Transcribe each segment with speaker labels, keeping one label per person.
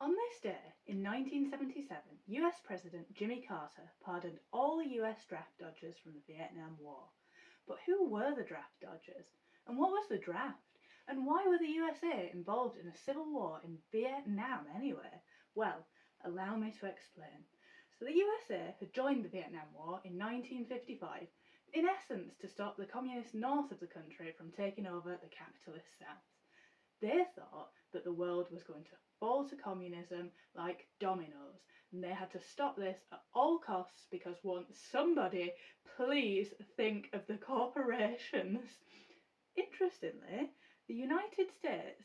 Speaker 1: On this day, in 1977, US President Jimmy Carter pardoned all US draft dodgers from the Vietnam War. But who were the draft dodgers? And what was the draft? And why were the USA involved in a civil war in Vietnam anyway? Well, allow me to explain. So the USA had joined the Vietnam War in 1955, in essence to stop the communist north of the country from taking over the capitalist south. They thought that the world was going to fall to communism like dominoes, and they had to stop this at all costs because won't somebody please think of the corporations? Interestingly, the United States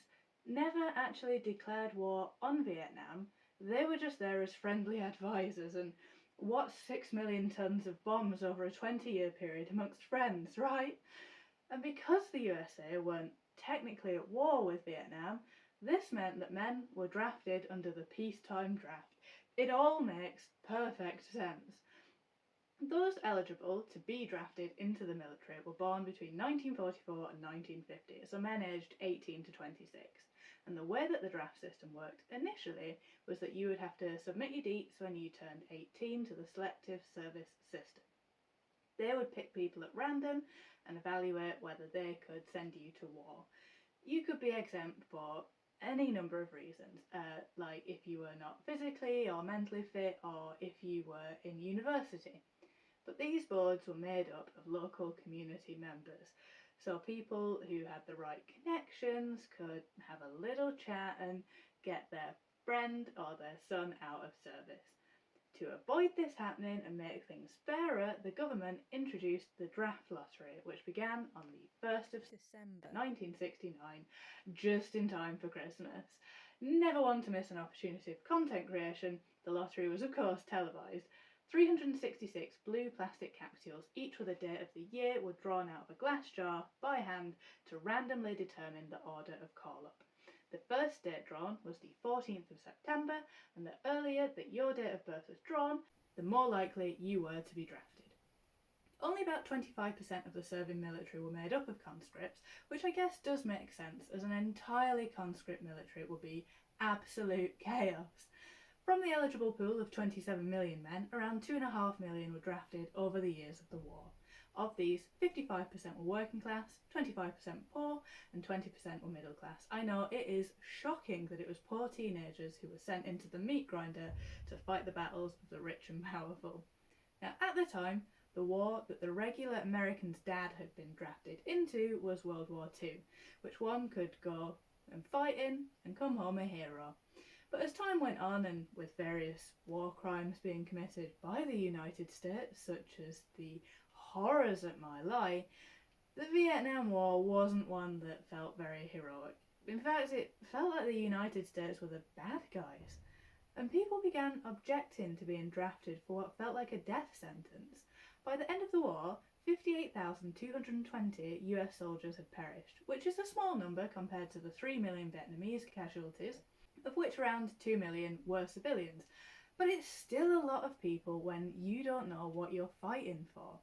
Speaker 1: never actually declared war on Vietnam. They were just there as friendly advisors, and what's 6 million tons of bombs over a 20-year period amongst friends, right? And because the USA weren't technically at war with Vietnam, this meant that men were drafted under the peacetime draft. It all makes perfect sense. Those eligible to be drafted into the military were born between 1944 and 1950, so men aged 18 to 26. And the way that the draft system worked initially was that you would have to submit your deets when you turned 18 to the selective service system. They would pick people at random and evaluate whether they could send you to war. You could be exempt for any number of reasons, like if you were not physically or mentally fit, or if you were in university. But these boards were made up of local community members, so people who had the right connections could have a little chat and get their friend or their son out of service. To avoid this happening and make things fairer, the government introduced the draft lottery, which began on the 1st of December 1969, just in time for Christmas. Never one to miss an opportunity for content creation, the lottery was of course televised. 366 blue plastic capsules, each with a date of the year, were drawn out of a glass jar by hand to randomly determine the order of call-up. The first date drawn was the 14th of September, and the earlier that your date of birth was drawn, the more likely you were to be drafted. Only about 25% of the serving military were made up of conscripts, which I guess does make sense, as an entirely conscript military would be absolute chaos. From the eligible pool of 27 million men, around 2.5 million were drafted over the years of the war. Of these, 55% were working class, 25% poor, and 20% were middle class. I know it is shocking that it was poor teenagers who were sent into the meat grinder to fight the battles of the rich and powerful. Now, at the time, the war that the regular American's dad had been drafted into was World War II, which one could go and fight in and come home a hero. But as time went on, and with various war crimes being committed by the United States, such as the horrors at My Lai, the Vietnam War wasn't one that felt very heroic. In fact, it felt like the United States were the bad guys. And people began objecting to being drafted for what felt like a death sentence. By the end of the war, 58,220 US soldiers had perished, which is a small number compared to the 3 million Vietnamese casualties, of which around 2 million were civilians. But it's still a lot of people when you don't know what you're fighting for.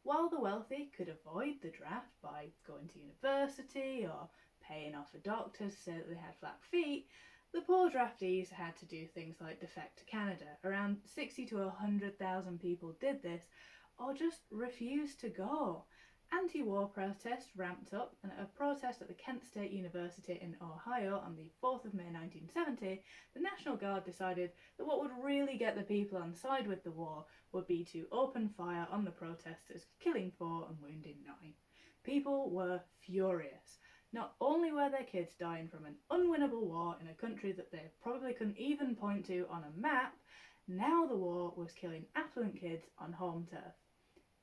Speaker 1: While the wealthy could avoid the draft by going to university or paying off a doctor to say that they had flat feet, the poor draftees had to do things like defect to Canada. Around 60 to 100,000 people did this, or just refused to go. Anti-war protests ramped up, and at a protest at the Kent State University in Ohio on the 4th of May 1970, the National Guard decided that what would really get the people on side with the war would be to open fire on the protesters, killing 4 and wounding 9. People were furious. Not only were their kids dying from an unwinnable war in a country that they probably couldn't even point to on a map, now the war was killing affluent kids on home turf.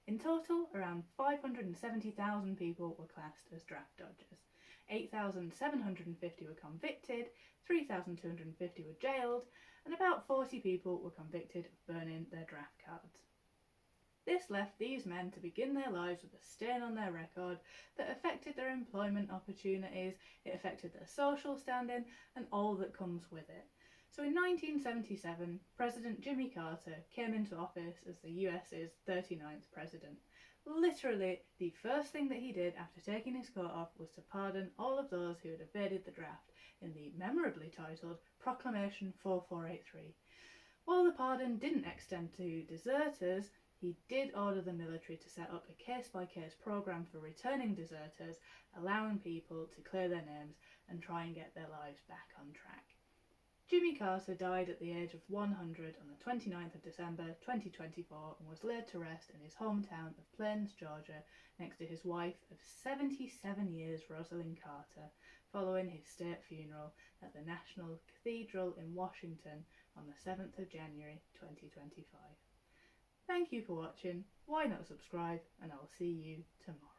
Speaker 1: In total, around 570,000 people were classed as draft dodgers. 8,750 were convicted, 3,250 were jailed, and about 40 people were convicted of burning their draft cards. This left these men to begin their lives with a stain on their record that affected their employment opportunities, it affected their social standing, and all that comes with it. So in 1977, President Jimmy Carter came into office as the US's 39th president. Literally, the first thing that he did after taking his coat off was to pardon all of those who had evaded the draft. in the memorably titled Proclamation 4483. While the pardon didn't extend to deserters, he did order the military to set up a case-by-case programme for returning deserters, allowing people to clear their names and try and get their lives back on track. Jimmy Carter died at the age of 100 on the 29th of December 2024 and was laid to rest in his hometown of Plains, Georgia, next to his wife of 77 years, Rosalind Carter, following his state funeral at the National Cathedral in Washington on the 7th of January 2025. Thank you for watching, why not subscribe, and I'll see you tomorrow.